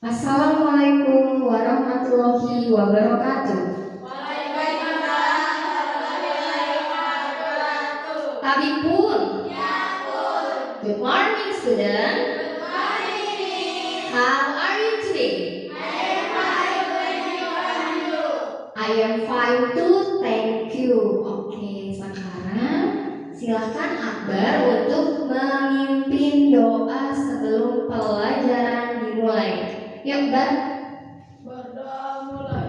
Assalamualaikum warahmatullahi wabarakatuh. Waalaikumsalam warahmatullahi wabarakatuh. Habibun. Ya, Bun. Good morning, student. Good morning. How are you today? I am fine, thank you. And you? I am fine too, thank you. Oke, sekarang silakan Akbar untuk memimpin doa sebelum pelajaran dimulai. Yuk, Akbar. Berdoa mulai.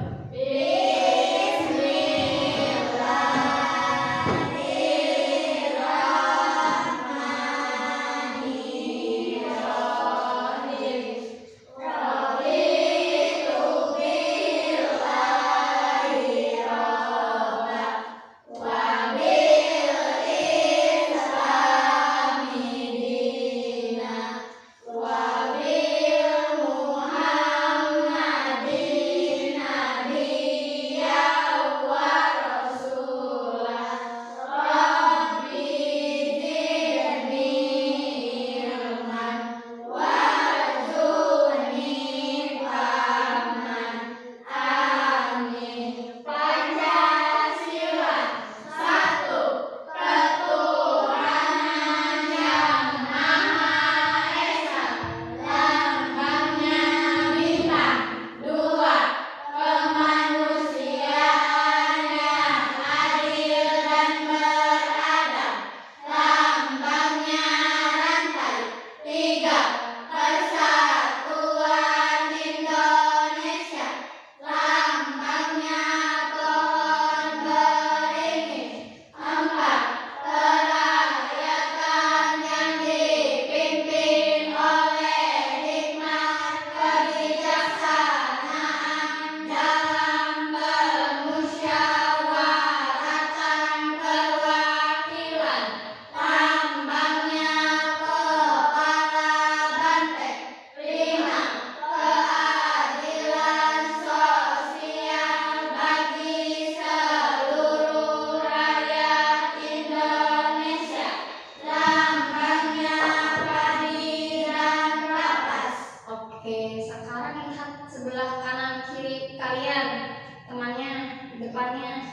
Oke, sekarang lihat sebelah kanan kiri kalian, temannya di depannya.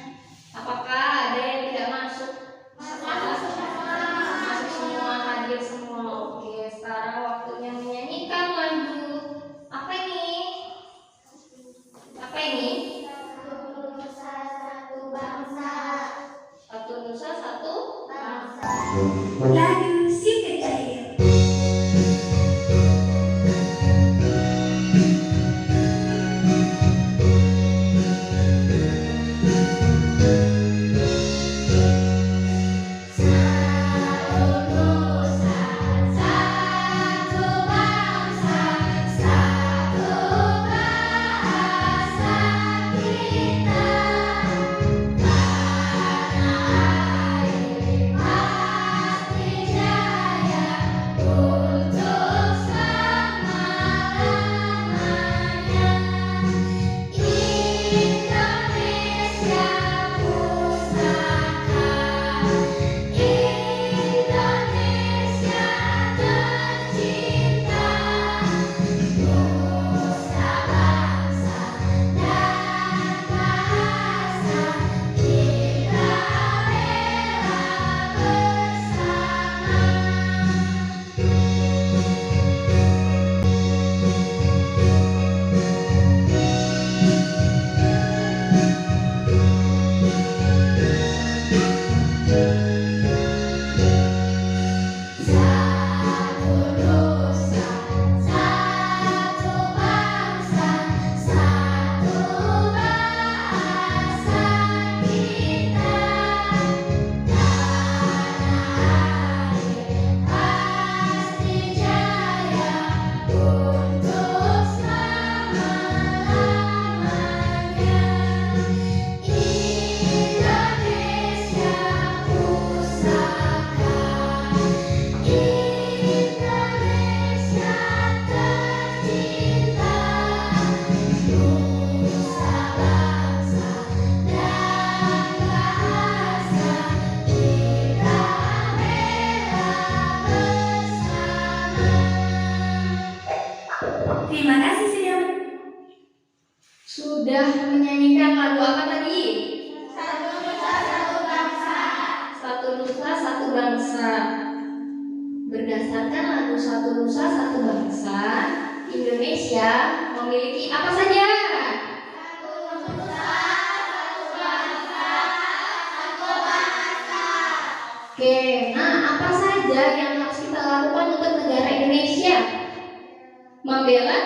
Apakah ada yang tidak masuk? Masuk semua, hadir semua. Oke, sekarang waktunya menyanyikan lagu. Apa ini? Apa ini? Satu nusa, satu bangsa. Satu nusa, satu Bangsa. Lagu si kecil. Kita satu nusa, satu bangsa, Indonesia memiliki apa saja? Oke, nah apa saja yang harus kita lakukan untuk negara Indonesia? Membela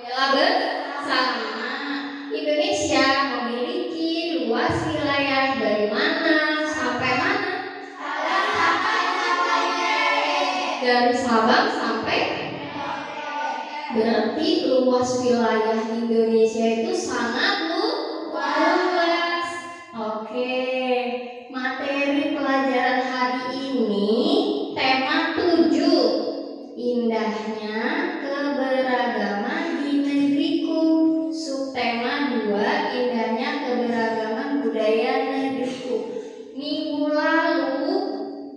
bersama. Indonesia memiliki luas wilayah dari mana sampai mana? Dari Sabang sampai. Berarti luas wilayah Indonesia itu sangat luas. Oke, materi pelajaran hari ini tema 7, indahnya keberagaman di negeriku. Subtema 2, indahnya keberagaman budaya negeriku. Minggu lalu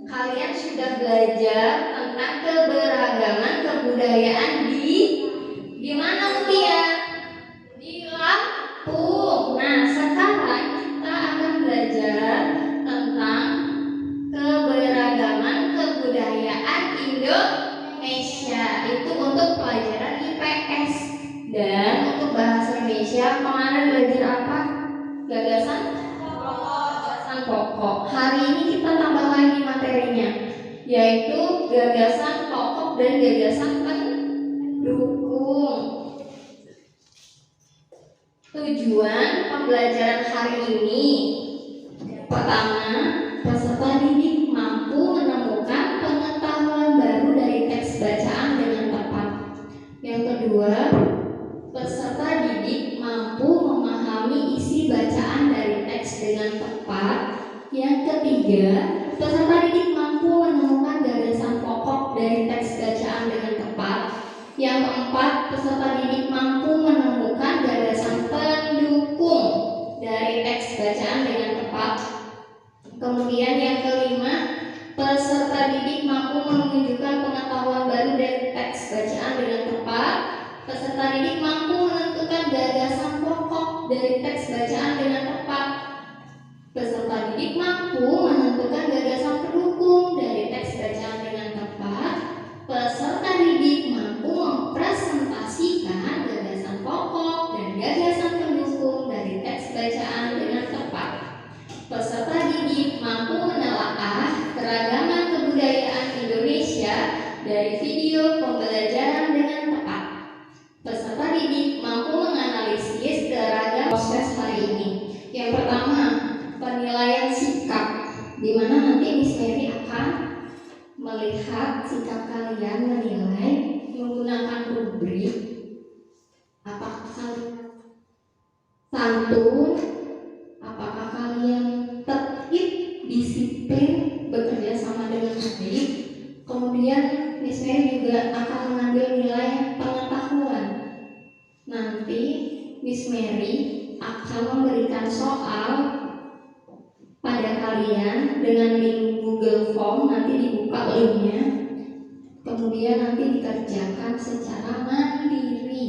kalian sudah belajar tentang keberagaman kebudayaan di mana Mutia? Di Lampung. Nah, sekarang kita akan belajar tentang keberagaman kebudayaan Indonesia. Itu untuk pelajaran IPS. Dan untuk bahasa Indonesia kemarin belajar apa? Gagasan pokok. Hari ini kita tambah lagi materinya, yaitu gagasan pokok dan gagasan pendukung. Tujuan pembelajaran hari ini, pertama, peserta didik mampu menemukan pengetahuan baru dari teks bacaan dengan tepat. Yang kedua, peserta didik mampu memahami isi bacaan dari teks dengan tepat. Yang ketiga, peserta didik mampu menemukan gagasan pokok dari teks bacaan dengan tepat. Yang keempat, peserta didik mampu menemukan gagasan pendukung dari teks bacaan dengan tepat. Kemudian yang kelima, peserta didik mampu menunjukkan pengetahuan baru dari teks bacaan dengan tepat. Peserta didik mampu menentukan gagasan pokok dari teks bacaan dengan tepat. Peserta didik mampu menentukan gagasan pendukung dari teks bacaan dengan tepat. Peserta didik mampu mempresentasikan gagasan pokok dan gagasan pendukung dari teks bacaan dengan tepat. Peserta didik mampu menelaah keragaman kebudayaan Indonesia dari video pembelajaran dengan tepat. Peserta didik mampu menganalisis keragaman proses hari ini. Yang pertama, penilaian sikap, di mana nanti Miss Mary akan melihat sikap kalian menilai menggunakan rubrik. Apakah kalian santun? Apakah kalian tertib, disiplin, bekerja sama dengan baik? Kemudian Miss Mary juga akan mengambil nilai pengetahuan. Nanti Miss Mary akan memberikan soal pada kalian dengan link Google Form, nanti dibuka linknya. Kemudian nanti dikerjakan secara mandiri.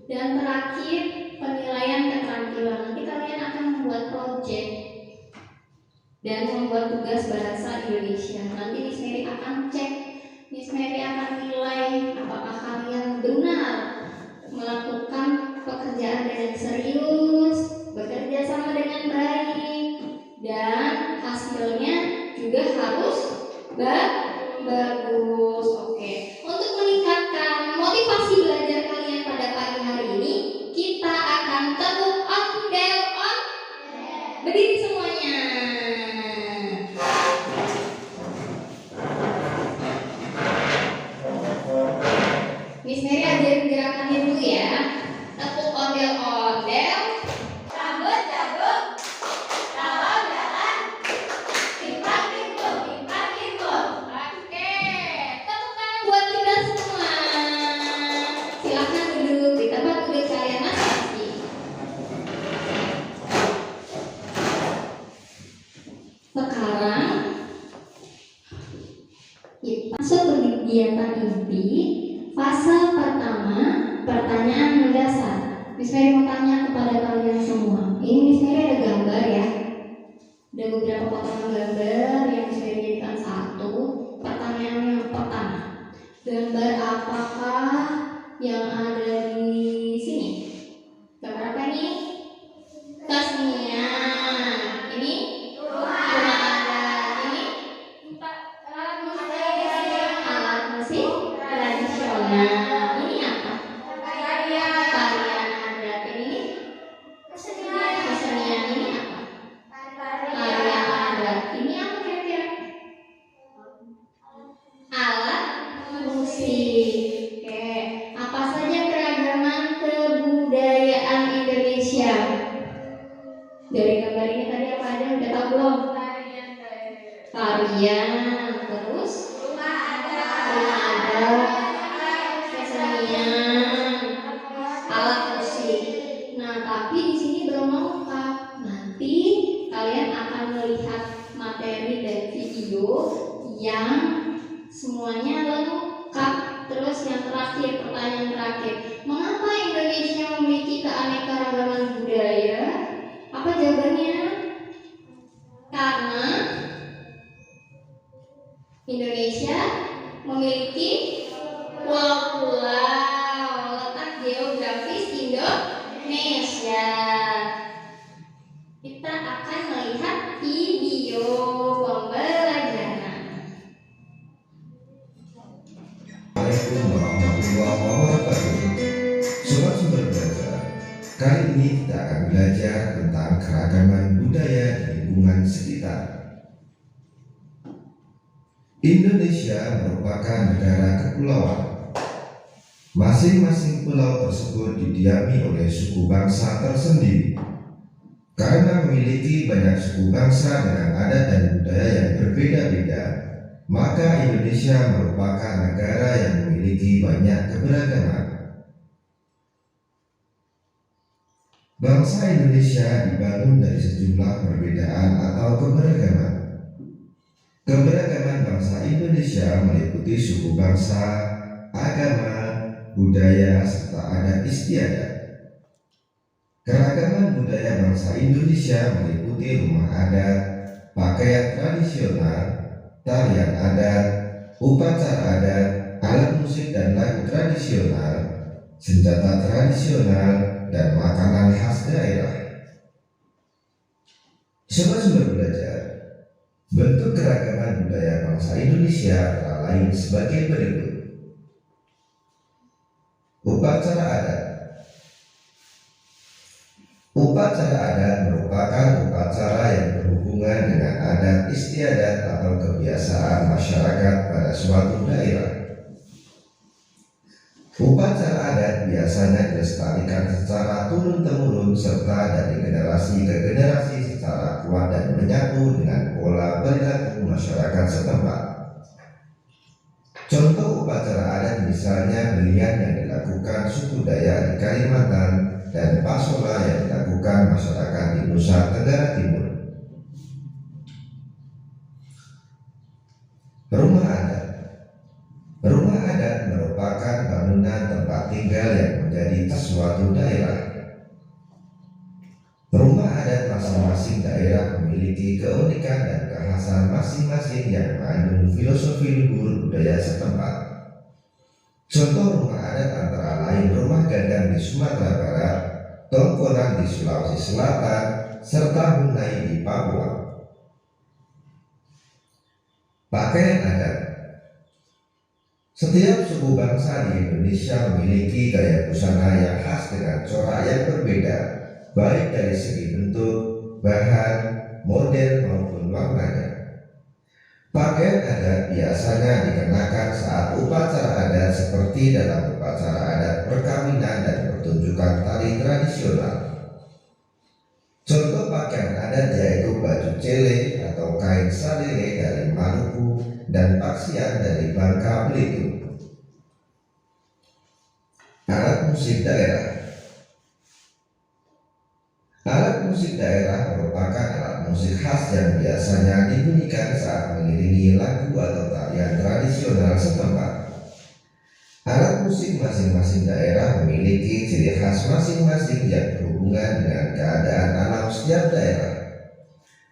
Dan terakhir, penilaian keterampilan. Nanti kalian akan membuat project dan membuat tugas bahasa Indonesia. Nanti Miss Mary akan cek, Miss Mary akan nilai apakah kalian benar melakukan pekerjaan dengan serius, bekerja sama dengan baik, dan hasilnya juga harus bagus. Oke. Untuk meningkatkan motivasi belajar kalian pada pagi hari ini, kita akan tepuk ondel on. Berdiri semuanya. Miss Mary ajarin gerakannya dulu ya. Tepuk ondel-ondel. Cabut-cabut. Kalau jalan. Timpang-timpung. Timpang-timpung. Oke, tepuk tangan buat kita semua. Silakan duduk di tempat duduk kalian masing-masing. Sekarang kita masuk ke kegiatan inti. Fase pertama, pertanyaan mendasar. Miss Mary mau tanya kepada kalian semua. Ini Miss Mary ada gambar ya. Ada beberapa potongan gambar yang Miss Mary jadikan satu. Pertanyaan yang pertama, apakah yang ada di sini? Gambar apa nih? Kesenian. Ini rumah adat. Ini alat musik tradisional. Ini apa? Tarian adat. Ini kesenian. Ini apa? Tarian adat. Ini apa kira-kira? Alat musik. Oke, apa saja keragaman kebudayaan Indonesia? Dari gambar ini tadi apa aja? Udah tahu belum? Tarian, terus rumah adat, kesenian, alat musik. Nah, tapi di sini belum lengkap. Nanti kalian akan melihat materi dan video yang semuanya lengkap. Terus yang terakhir, pertanyaan terakhir, mengapa Indonesia memiliki keanekaragaman budaya? Apa jawabannya? Karena Indonesia memiliki pulau-pulau, letak geografis Indonesia. Kita akan melihat video pembelajaran. Assalamualaikum warahmatullahi wabarakatuh. Sobat Sumber Belajar, kali ini kita akan belajar tentang keragaman budaya di lingkungan sekitar. Indonesia merupakan negara kepulauan. Masing-masing pulau tersebut didiami oleh suku bangsa tersendiri. Karena memiliki banyak suku bangsa dengan adat dan budaya yang berbeda-beda, maka Indonesia merupakan negara yang memiliki banyak keberagaman. Bangsa Indonesia dibangun dari sejumlah perbedaan atau keberagaman. Keberagaman bangsa Indonesia meliputi suku bangsa, agama, budaya, serta adat istiadat. Keragaman budaya bangsa Indonesia meliputi rumah adat, pakaian tradisional, tarian adat, upacara adat, alat musik dan lagu tradisional, senjata tradisional, dan makanan khas daerah. Sobat Sumber Belajar, bentuk keragaman budaya bangsa Indonesia antara lain sebagai berikut. Upacara adat. Upacara adat merupakan upacara yang berhubungan dengan adat istiadat atau kebiasaan masyarakat pada suatu daerah. Upacara adat biasanya dilestarikan secara turun-temurun serta dari generasi ke generasi secara kuat dan menyatu dengan pola perilaku masyarakat setempat. Contoh upacara adat misalnya belian yang dilakukan suku Dayak di Kalimantan dan pasola yang dilakukan masyarakat di Nusa Tenggara Timur. Rumah adat. Rumah adat merupakan bangunan tempat tinggal yang menjadi suatu daerah. Rumah adat masing-masing daerah memiliki keunikan dan kekhasan masing-masing yang mengandung filosofi luhur budaya setempat. Contoh rumah adat antara lain rumah gadang di Sumatera Barat, Tongkonan di Sulawesi Selatan, serta Hunai di Papua. Pakaian adat. Setiap suku bangsa di Indonesia memiliki gaya busana yang khas dengan corak yang berbeda, baik dari segi bentuk, bahan, model maupun warnanya. Pakaian adat biasanya dikenakan saat upacara adat seperti dalam upacara adat perkawinan dan pertunjukan tari tradisional. Contoh pakaian adat yaitu baju cele atau kain salele dari Maluku dan paksian dari Bangka Belitung. Alat musik daerah. Alat musik daerah merupakan alat musik khas yang biasanya dibunyikan saat mengiringi lagu atau tarian tradisional setempat. Alat musik masing-masing daerah memiliki ciri khas masing-masing yang berhubungan dengan keadaan alam setiap daerah.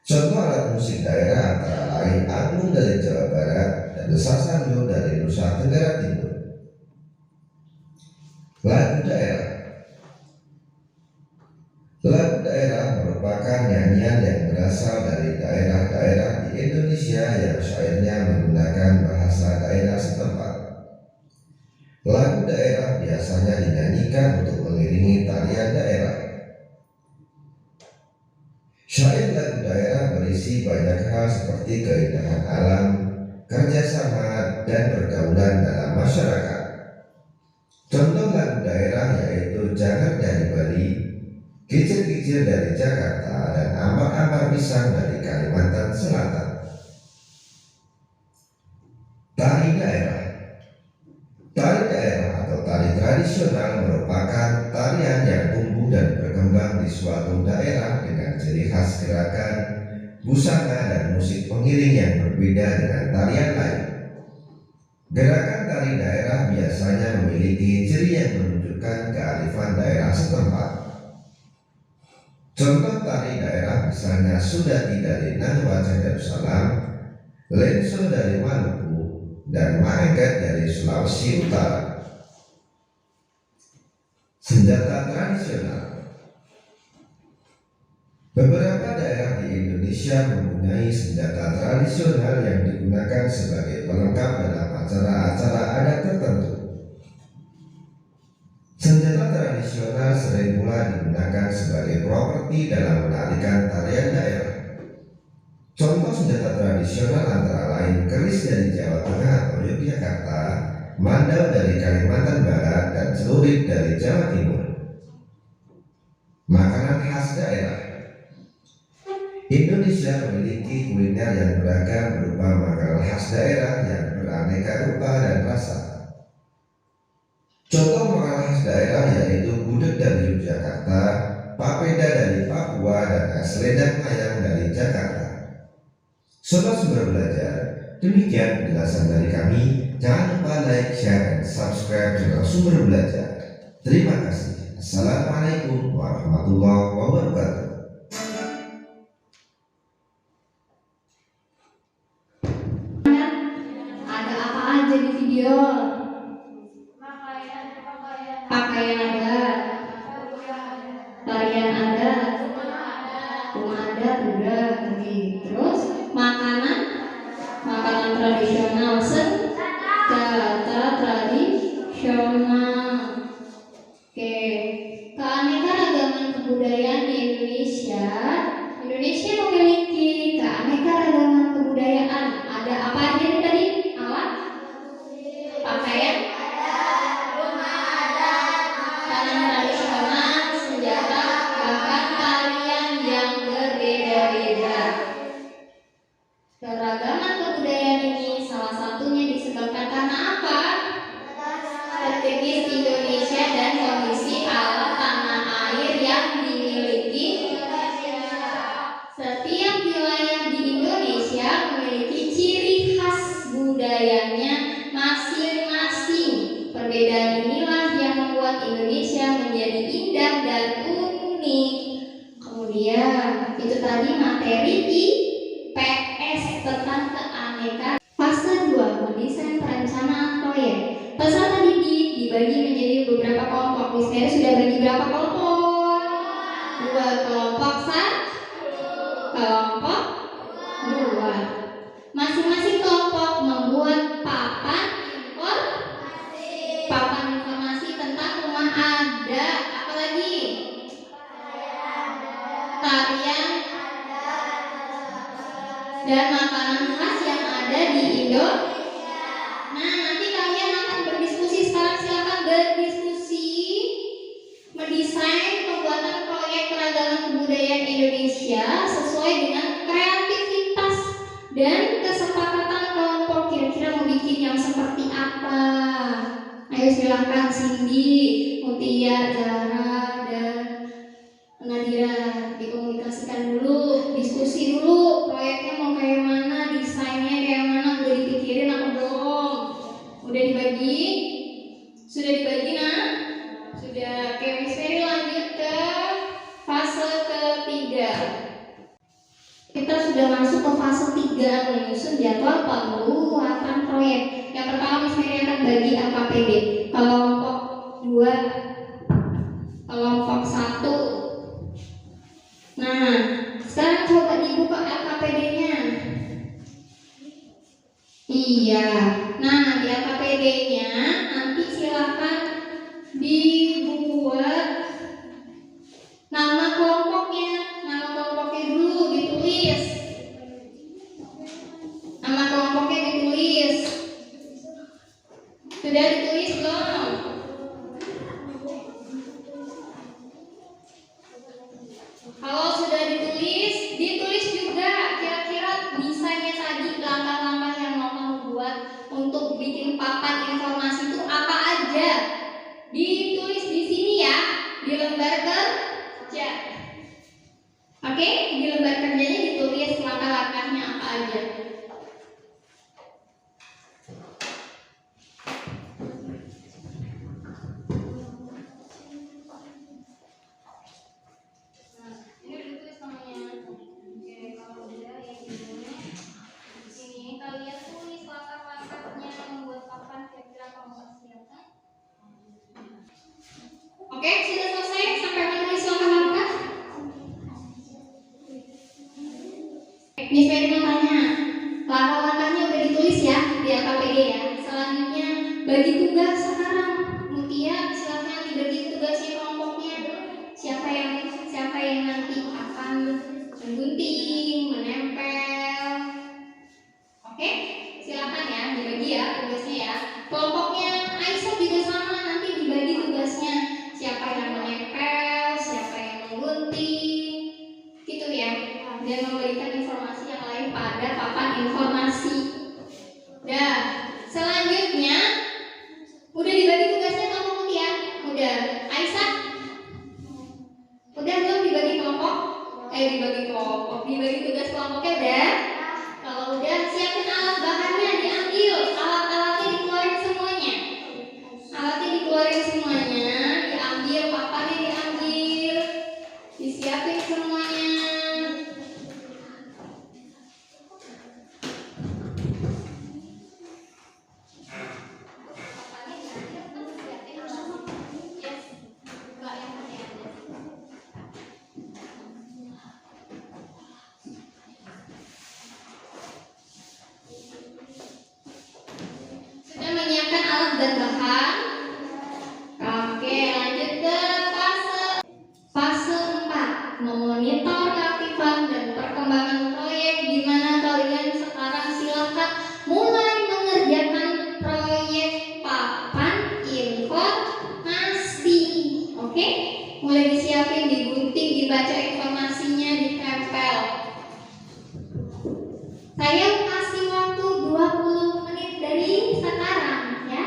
Contoh alat musik daerah antara lain angklung dari Jawa Barat dan sasando dari Nusa Tenggara Timur. Lagu daerah. Lagu daerah merupakan nyanyian yang berasal dari daerah-daerah di Indonesia yang syairnya menggunakan bahasa daerah setempat. Lagu daerah biasanya dinyanyikan untuk mengiringi tarian daerah. Syair lagu daerah berisi banyak hal seperti keindahan alam, kerjasama, dan pergaulan dalam masyarakat. Contoh lagu daerah yaitu Jangan dari Bali, Kicir-kicir dari Jakarta, dan Ambar-ambar pisang dari Kalimantan Selatan. Tari daerah. Tari daerah atau tari tradisional merupakan tarian yang tumbuh dan berkembang di suatu daerah dengan ciri khas gerakan, busana, dan musik pengiring yang berbeda dengan tarian lain. Gerakan tari daerah biasanya memiliki ciri yang menunjukkan kearifan daerah setempat. Contoh tari daerah misalnya Sudati dari Nanuwaja Darussalam, Lenso dari Maluku, dan Maengket dari Sulawesi Utara. Senjata tradisional. Beberapa daerah di Indonesia mempunyai senjata tradisional yang digunakan sebagai pelengkap dalam acara-acara adat tertentu. Senjata tradisional sering pula digunakan sebagai properti dalam menarikan tarian daerah. Contoh senjata tradisional antara lain keris dari Jawa Tengah atau Yogyakarta, mandau dari Kalimantan Barat, dan celurit dari Jawa Timur. Makanan khas daerah. Indonesia memiliki kuliner yang beragam berupa makanan khas daerah yang beraneka rupa dan rasa. Contoh makanan khas daerah yaitu gudeg dari Yogyakarta, papeda dari Papua, dan es selendang mayang dari Jakarta. Sobat Sumber Belajar, demikian penjelasan dari kami. Jangan lupa like, share, dan subscribe channel Sumber Belajar. Terima kasih. Assalamualaikum warahmatullahi wabarakatuh. Ada apa aja di video? Pakaian ada, tarian ada, rumah ada, udah. Terus makanan tradisional, senjata tradisional. Oke, keanekaragaman kebudayaan di Indonesia. Indonesia memiliki keanekaragaman kebudayaan. Ada apa aja nih tadi? Alat, pakaian, makanan tradisional, senjata, bahkan tarian yang berbeda-beda. Keragaman kebudayaan ini salah satunya disebabkan karena apa? Strategis Indonesia dan kondisi alam tanah air yang dimiliki. Setiap wilayah di Indonesia memiliki ciri khas budayanya masing-masing. Perbedaan inilah yang membuat Indonesia menjadi indah dan unik. Kemudian itu tadi materi IPS tentang keanekaragaman. Fase 2, mendesain perencanaan proyek. Peserta didik dibagi menjadi beberapa kelompok. Miss Mary sudah bagi berapa kelompok? 2 kelompok, 1 kelompok 2. Masing-masing kelompok membuat papan informasi tentang rumah adat. Apalagi? Tarian dan makanan khas yang ada di Indonesia. Nah, nanti kalian akan berdiskusi. Sekarang silakan berdiskusi mendesain pembuatan proyek keragaman kebudayaan Indonesia sesuai dengan kreativitas dan kesepakatan kelompok. Kira-kira mau bikin yang seperti apa? Ayo silakan Cindy, Mutia, Zara, dan Nadira dikomunikasikan dulu, diskusi dulu proyeknya mau kayak mana, desainnya kayak mana, udah dipikirin apa belum? Udah dibagi? Sudah dibagi nah? Sudah. Oke, Miss Mary lanjut ke fase ketiga. Kita sudah masuk ke fase 3, menyusun jadwal pembuatan proyek. Yang pertama Miss Mary akan bagi LKPD. Kelompok 2 kelompok 1. Nah, sekarang coba dibuka LKPD-nya. Iya. Nah, di LKPD-nya nanti silakan dibuat nama kelompoknya. Nama kelompoknya dulu ditulis. Nama kelompoknya ditulis. Sudah ditulis belum? Kalau sudah ditulis, ditulis juga kira-kira desainnya tadi, langkah-langkah yang mau kamu buat untuk bikin papan informasi itu apa aja. Ditulis di sini ya, di lembar kerja. Oke, di lembar kerjanya ditulis langkah-langkahnya apa aja. Oke, sudah selesai sampai menulis langkah-langkah? Miss Mary mau tanya, langkah-langkahnya udah ditulis ya di LKPD ya. Selanjutnya bagi tugas sekarang. Mutia silakan dibagi tugasnya kelompoknya. Siapa yang nanti akan menggunting, menempel. Oke, silakan ya dibagi ya tugasnya ya. Kelompoknya Aisyah juga sama, nanti dibagi tugasnya. Siapa yang menempel, siapa yang menggunting, gitu ya. Dan memberikan informasi yang lain pada papan informasi. Dah, selanjutnya udah dibagi tugasnya kelompok ya. Udah, Aisyah? Udah belum dibagi kelompok? Dibagi tugas kelompoknya udah? Kalau udah, siapin alat bahannya, diambil. Alat-alatnya dikeluarin semuanya. Alatnya dikeluarin semuanya, diambil, papannya diambil, disiapin semuanya. Sudah menyiapkan alat dan bahan. Oke, lanjut ke fase 4, memonitor keaktifan dan perkembangan proyek, di mana kalian sekarang silakan mulai mengerjakan proyek papan informasi. Oke, mulai disiapin, digunting, dibaca informasinya, ditempel. Saya kasih waktu 20 menit dari sekarang ya.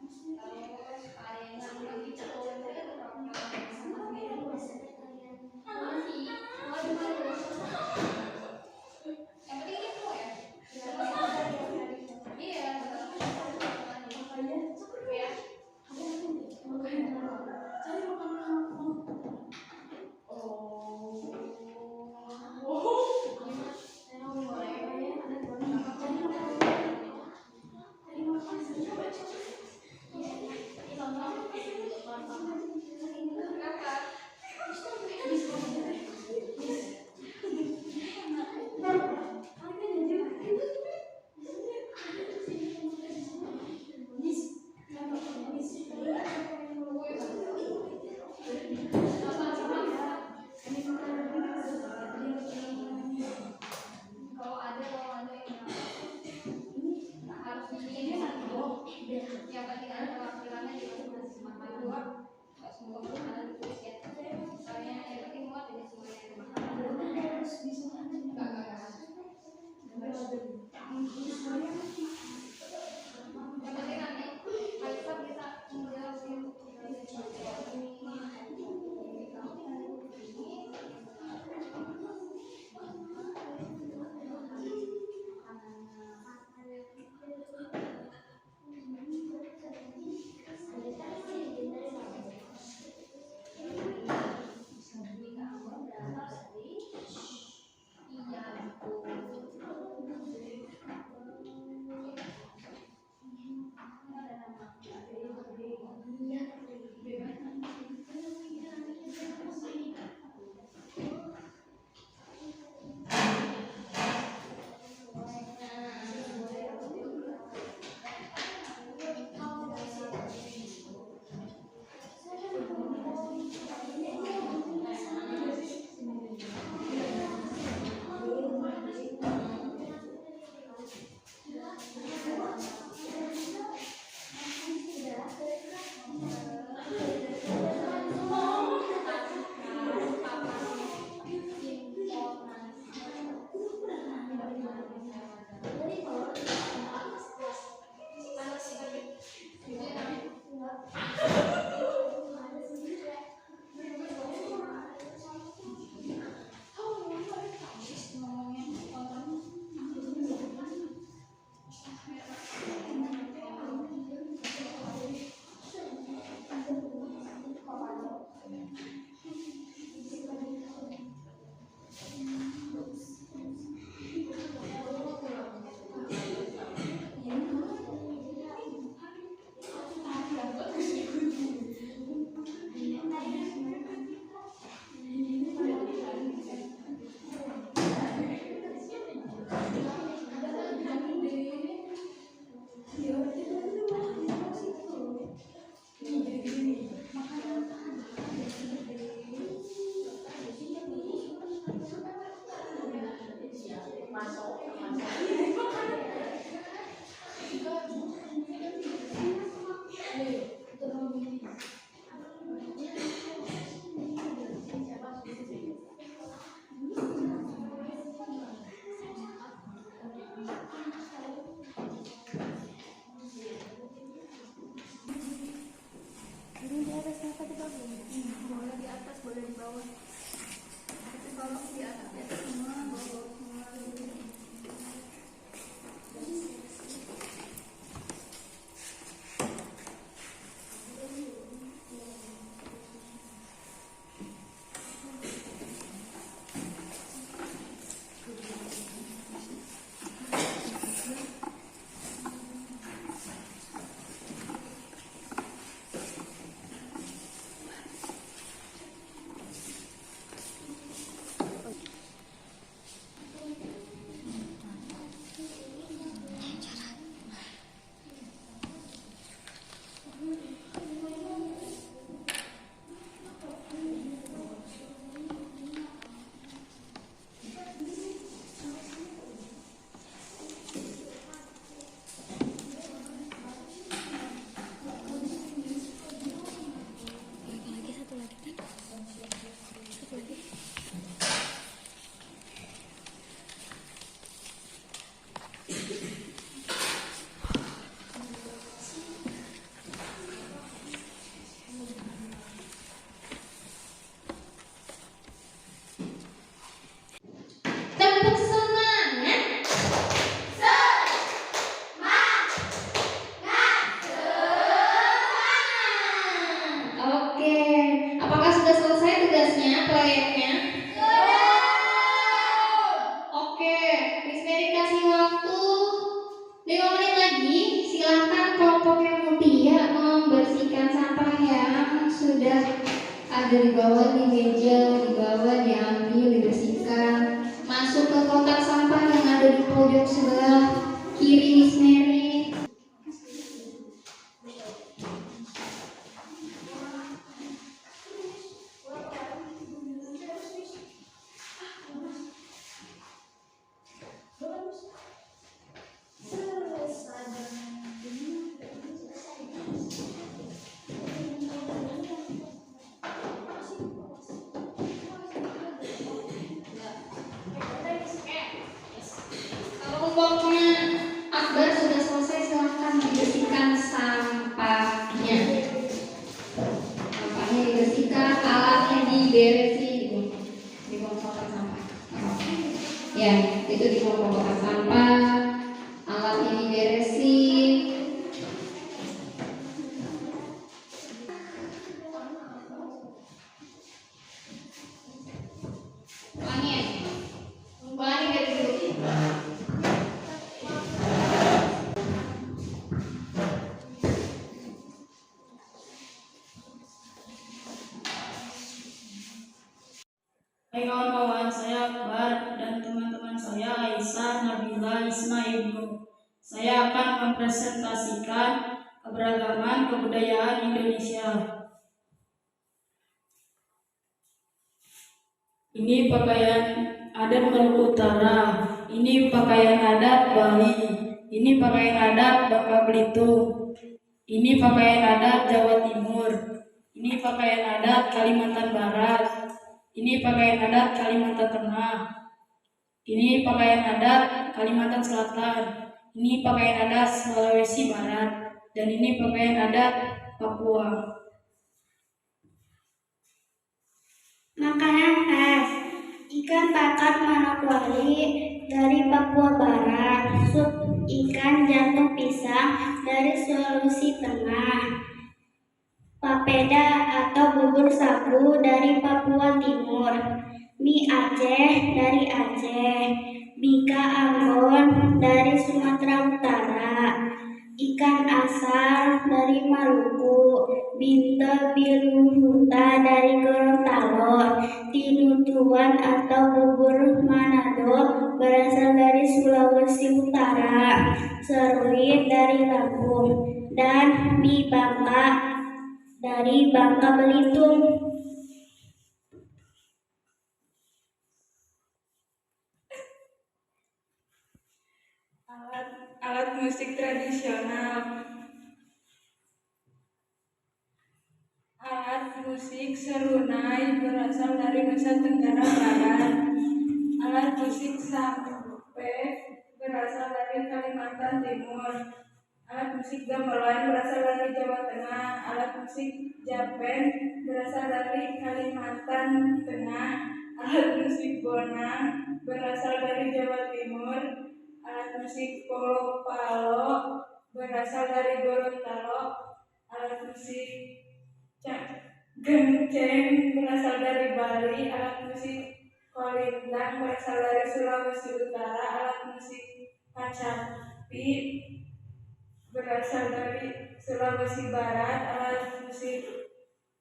Terus ada yang ngambil gitu. Yang penting itu ya. Iya. Ya. ada di bawah di meja, di bawah diambil, dibersihkan. Masuk ke kotak sampah yang ada di pojok sebelah kiri Miss Mary. Kelompoknya Akbar sudah selesai, silahkan dibersihkan sampahnya. Sampahnya dibersihkan, alatnya diberesin gitu. Di kotak sampah. Ya, itu di kotak sampah. Alatnya diberesin. Ulangi dari dulu. Hai kawan-kawan, saya Akbar dan teman-teman saya Aisyah, Nabila, Isma, Ibnu. Saya akan mempresentasikan keberagaman kebudayaan Indonesia. Ini pakaian adat Maluku Utara, ini pakaian adat Bali, ini pakaian adat Bangka Belitung, ini pakaian adat Jawa Timur, ini pakaian adat Kalimantan Barat, ini pakaian adat Kalimantan Tengah, ini pakaian adat Kalimantan Selatan, ini pakaian adat Sulawesi Barat, dan ini pakaian adat Papua. Makanan khas: ikan bakar manokwari dari Papua Barat, sup ikan jantung pisang dari Sulawesi Tengah, papeda atau bubur sagu dari Papua Timur, mie Aceh dari Aceh, bika Ambon dari Sumatera Utara, ikan asal dari Maluku, binte biluhuta dari Gorontalo, tinutuan atau bubur Manado berasal dari Sulawesi Utara, seruit dari Lampung, dan mie Bangka dari Bangka Belitung. Alat musik tradisional. Alat musik serunai berasal dari Nusa Tenggara Barat. Alat musik sampe berasal dari Kalimantan Timur. Alat musik gamelan berasal dari Jawa Tengah. Alat musik japen berasal dari Kalimantan Tengah. Alat musik bonang berasal dari Jawa Timur. Alat musik palo berasal dari Gorontalo. Alat musik genceng berasal dari Bali. Alat musik kolintang berasal dari Sulawesi Utara. Alat musik kacapi berasal dari Sulawesi Barat. Alat musik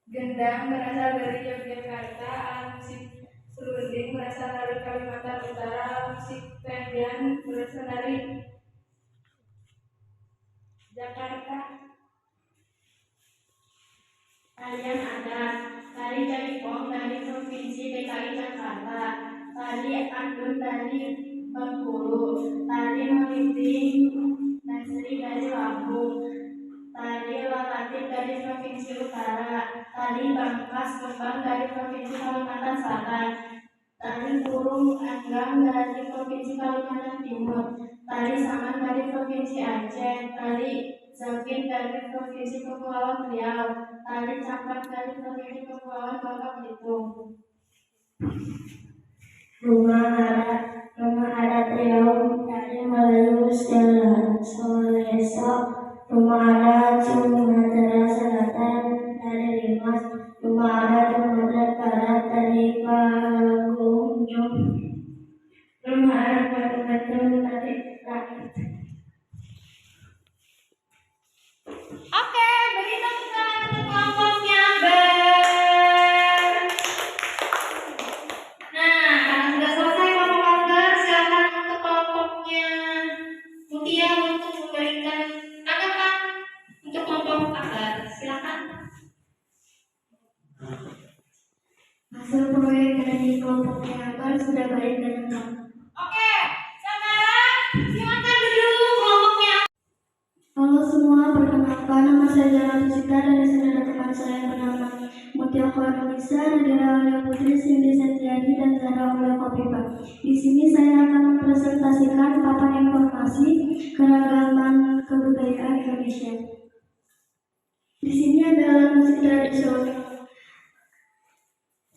gendang berasal dari Yogyakarta. Alat musik serunding berasal dari Kalimantan Utara. Alat musik tendian berasal dari Jakarta. Tarian adat: tari Jaipong dari Provinsi DKI Jakarta, tari Andun dari Bengkulu, tari Meriting dan Sri dari Lampung, tari Lalatif dari Provinsi Utara, tari Bangkas Kembang dari Provinsi Kalimantan Selatan, tari Burung Enggang dari Provinsi Kalimantan Timur, tari Saman dari Provinsi Aceh, tari Zapin dari Provinsi Kepulauan Riau, tari Campak dari Provinsi Kepulauan Bangka Belitung. Rumah adat Riau dari Melayu Seleso, rumah adat Sumatera Selatan dari Limas, rumah adat Sumatera Barat dari Pagunjung, rumah adat Batu dari Rakit. Oke, beri tepuk tangan untuk kelompoknya, Bel. kue dari kelompoknya Akbar sudah baik dan lengkap. Oke, sekarang silakan duduk kelompoknya. Halo semua, perkenalkan nama saya Zara Fisika dan di sini ada teman saya yang bernama Mutia Khairunnisa, Nadira Aulia Putri, Cindy Setiadi, dan Zara Aulia Kopipa. Di sini saya akan mempresentasikan papan informasi keragaman kebudayaan Indonesia. Di sini ada alat musik tradisional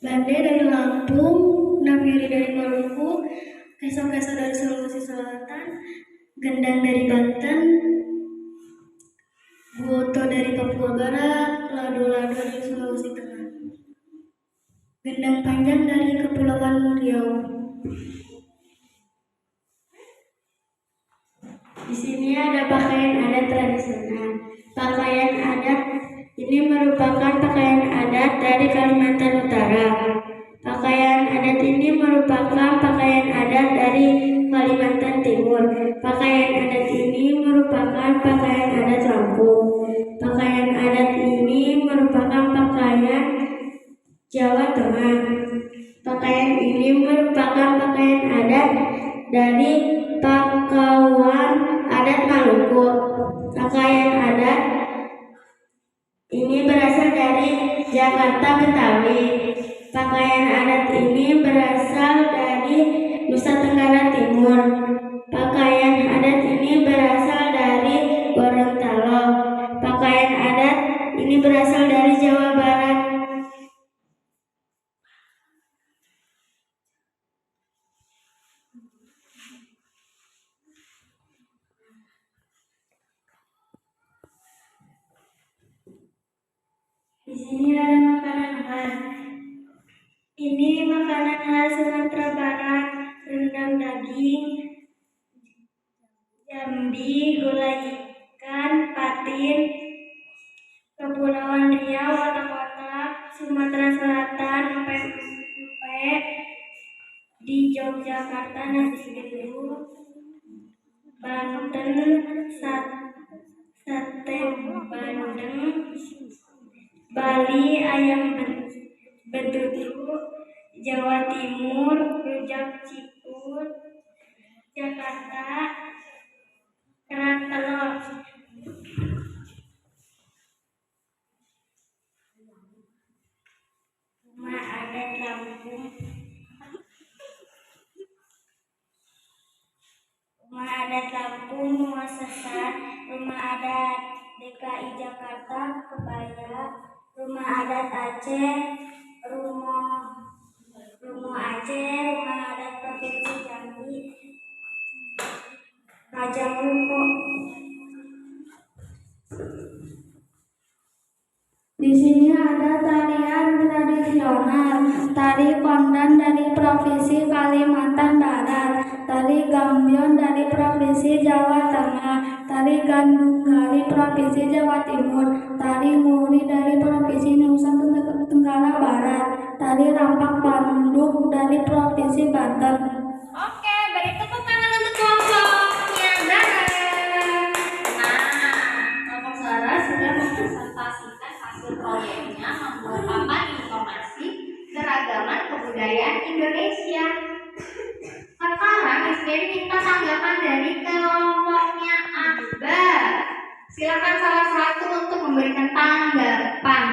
Bande dari Lampung, Namiri dari Maluku, Keso-keso dari Sulawesi Selatan, Gendang dari Banten, Guoto dari Papua Barat, Lado-lado dari Sulawesi Tengah, Gendang panjang dari Kepulauan Riau. Di sini ada pakaian adat tradisional. Pakaian adat ini merupakan pakaian adat dari Kalimantan Utara. Pakaian adat ini merupakan pakaian adat dari Kalimantan Timur. Pakaian adat ini merupakan pakaian adat Lampung. Pakaian adat ini merupakan pakaian Jawa Tengah. Pakaian ini merupakan pakaian adat dari Pakauan adat Maluku. Pakaian adat ini berasal dari Jakarta Betawi. Pakaian adat ini berasal dari Nusa Tenggara Timur. Pakaian adat ini berasal dari Gorontalo. Pakaian adat ini berasal dari Jawa Barat. Di sini ada makanan khas. Ini makanan khas Sumatera Barat, rendang daging, jambi, gulai ikan, patin, Kepulauan Riau, otak-otak, Sumatera Selatan, empek-empek, di Yogyakarta nasi gedung, Banten, sate bandeng, Bali ayam betutu, Jawa Timur rujak cikut, Jakarta kerak telur. Rumah adat Lampung, Rumah adat Lampung Muasasat, Rumah adat DKI Jakarta Kebaya, Rumah adat Aceh, Rumah Aceh, Rumah adat Provinsi Jambi, Raja Mulko. Di sini ada tarian tradisional, tari Kondan dari Provinsi Kalimantan Barat, tari Gambion dari Provinsi Jawa Tengah, tari Gandung dari Provinsi Jawa Timur, tari Muri dari Provinsi Nusa Tenggara Barat, tari Rampak Bandung dari Provinsi Banten. Oke, beri tepuk tangan untuk kelompoknya Zara. Nah, kelompok Zara sudah mempresentasikan hasil proyeknya membuat papan informasi keragaman kebudayaan Indonesia. Sekarang SDM minta tanggapan dari kelompoknya Akbar. Silakan salah satu untuk memberikan tanggapan.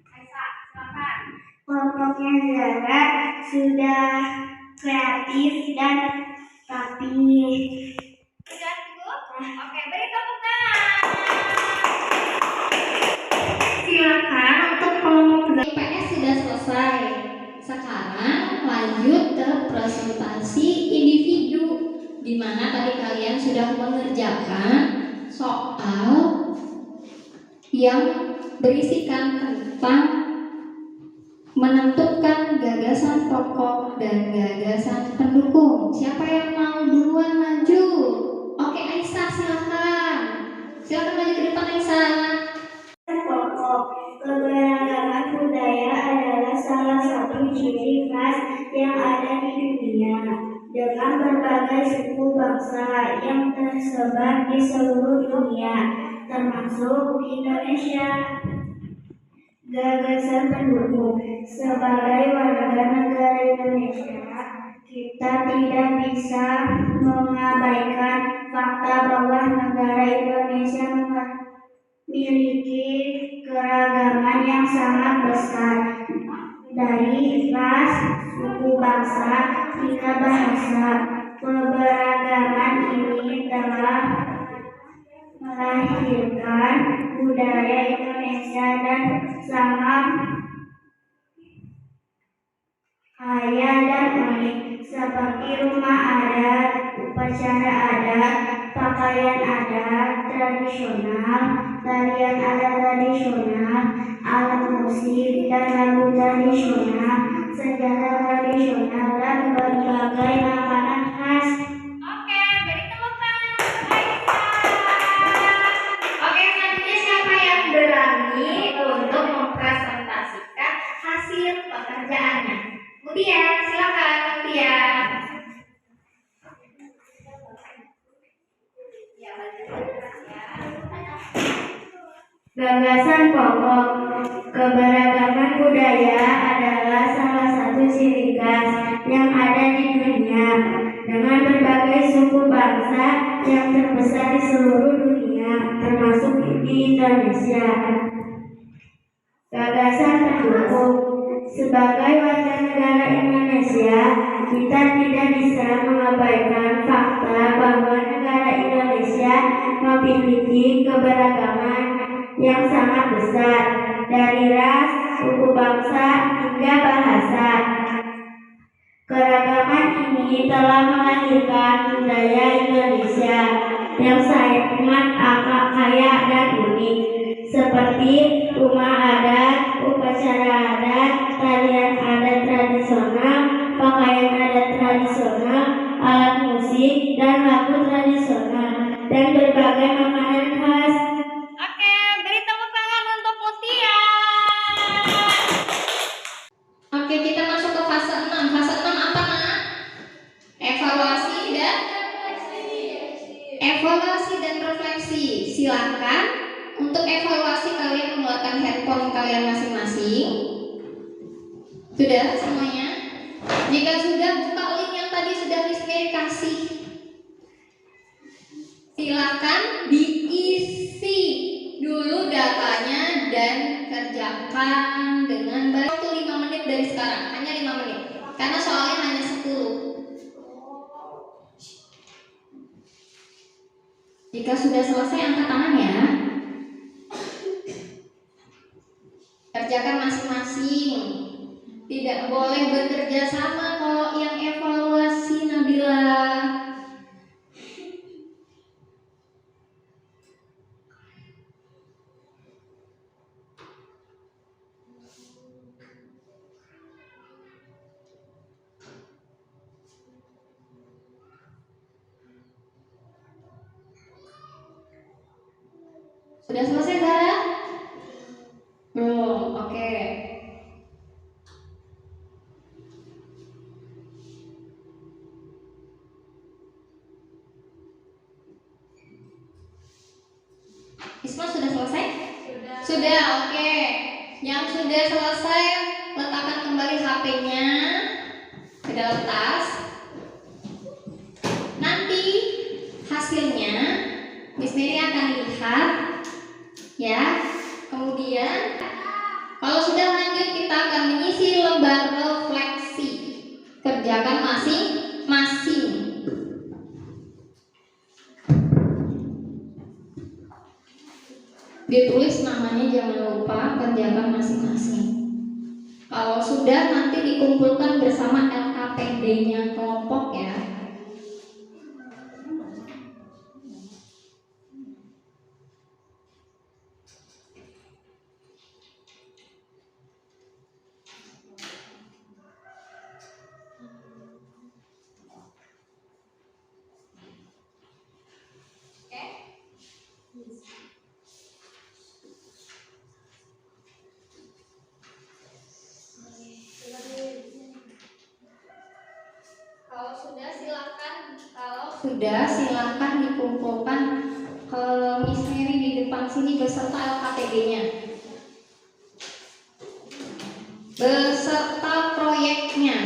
Aisyah, silakan. Kelompoknya Zara sudah kreatif dan rapi. Sudah cukup? Oke, beri tepuk tangan. Silakan untuk kelompok IPS sudah selesai. Sekarang lanjut ke presentasi individu, di mana tadi kalian sudah mengerjakan soal yang berisikan tentang menentukan gagasan pokok dan gagasan pendukung. Siapa yang mau duluan maju? Oke, Aisyah silakan. Silakan maju ke depan, Aisyah. Pokok keberagaman budaya adalah salah satu ciri khas yang ada di dunia, dengan berbagai suku bangsa yang tersebar di seluruh dunia, termasuk di Indonesia. Gagasan pendukung. Sebagai warga negara Indonesia, kita tidak bisa mengabaikan fakta bahwa negara Indonesia memiliki keragaman yang sangat besar, dari ras, suku, bangsa, hingga bahasa. Keberagaman ini telah melahirkan budaya Indonesia dan sangat kaya dan unik, seperti rumah adat, upacara adat, pakaian adat tradisional, tarian adat tradisional, alat musik dan lagu tradisional, sejarah tradisional, dan berbagai makanan khas. Oke, beri tepuk tangan untuk Aisyah. Oke, selanjutnya siapa yang berani untuk mempresentasikan hasil pekerjaannya? Mutia, silakan Mutia. Gagasan pokok. Keberagaman budaya adalah salah satu ciri khas yang ada di dunia, dengan berbagai suku bangsa yang terbesar di seluruh dunia, termasuk di Indonesia. Gagasan pendukung. Sebagai warga negara Indonesia, kita tidak bisa mengabaikan fakta bahwa negara Indonesia memiliki keberagaman yang sangat besar, dari ras, suku bangsa, hingga bahasa. Keragaman ini telah melahirkan budaya Indonesia yang sangat kaya dan unik, seperti rumah adat, upacara adat, tarian adat tradisional, pakaian adat tradisional, alat musik dan lagu tradisional, dan berbagai makanan khas. Oke, beri tepuk tangan untuk Mutia. Oke, kita masuk ke fase 6. Fase 6 apa, Nak? Evaluasi dan refleksi. Silakan untuk evaluasi kalian mengeluarkan handphone kalian masing-masing. Sudah semuanya? Jika sudah, buka link yang tadi sudah Miss Mary kasih. Silakan diisi dulu datanya dan kerjakan dengan baik. Waktu 5 menit dari sekarang, hanya 5 menit. Karena soalnya hanya 10. Jika sudah selesai, angkat tangan ya. Kerjakan masing-masing. Tidak boleh bekerja sama kalau yang evaluasi, Nabila. Sudah selesai, Zara? Belum, oke. Isma sudah selesai? Sudah, oke. Yang sudah selesai, letakkan kembali HP-nya ke dalam tas. Nanti hasilnya Miss Mary akan lihat, ya. Kemudian kalau sudah lanjut, kita akan mengisi lembar refleksi. Kerjakan masing-masing. Ditulis namanya, jangan lupa, kerjakan masing-masing. Kalau sudah, nanti dikumpulkan bersama LKPD-nya kelompok ya. Sudah, silakan dikumpulkan ke Miss Mary di depan sini beserta LKPD-nya. beserta proyeknya.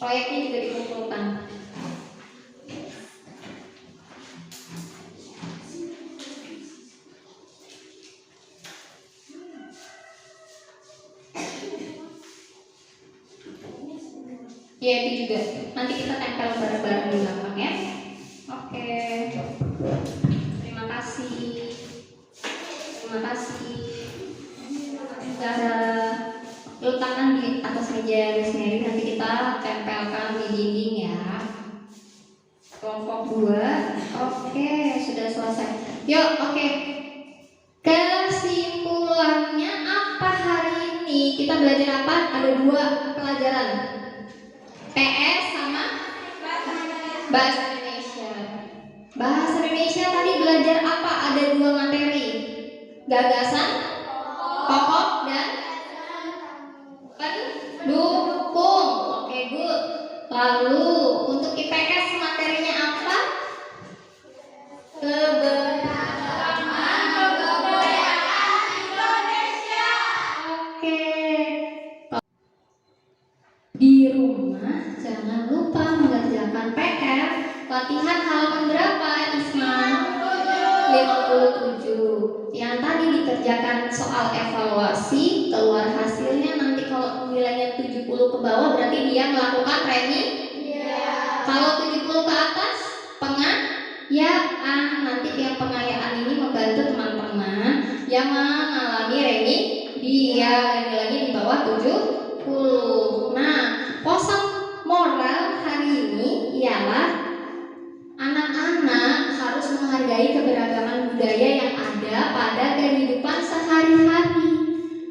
Proyeknya juga dikumpulkan. Ya itu juga. Nanti kita tempel bareng-bareng di belakang ya. Oke. Terima kasih. Terima kasih. Cara letakkan di atas meja Rosemary, nanti kita tempelkan di dinding ya. Kelompok 2. Oke, sudah selesai. Yuk, oke. Kesimpulannya apa hari ini? Kita belajar apa? Ada 2 pelajaran. PS sama Bahasa Indonesia. Bahasa Indonesia tadi belajar apa? Ada 2 materi. Gagasan pokok dan pendukung. Oke, good. Lalu untuk IPS materinya apa? Keberagaman kebudayaan Indonesia. Oke. Di rumah jangan lupa mengerjakan PR. Latihan halaman berapa, Isma? 57. Yang tadi dikerjakan soal evaluasi, keluar hasilnya nanti kalau nilainya 70 ke bawah berarti dia melakukan training. Kalau 70 ke atas, pengayaan. Nanti yang pengayaan ini membantu teman-teman yang mengalami training dia nilainya di bawah 70. Nah, pesan moral hari ini ialah anak-anak harus menghargai keberagaman budaya yang ada pada kehidupan sehari-hari,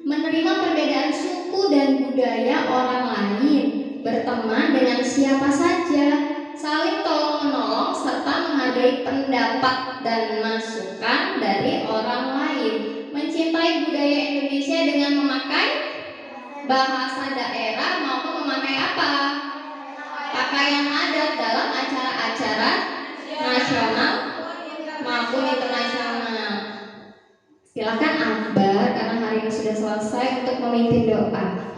menerima perbedaan suku dan budaya orang lain, berteman dengan siapa saja, saling tolong-menolong, serta menghargai pendapat dan masukan dari orang lain, mencintai budaya Indonesia dengan memakai bahasa daerah maupun memakai apa? Pakaian adat dalam acara-acara nasional maupun internasional. Silakan Akbar karena hari ini sudah selesai untuk memimpin doa.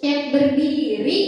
Siap berdiri.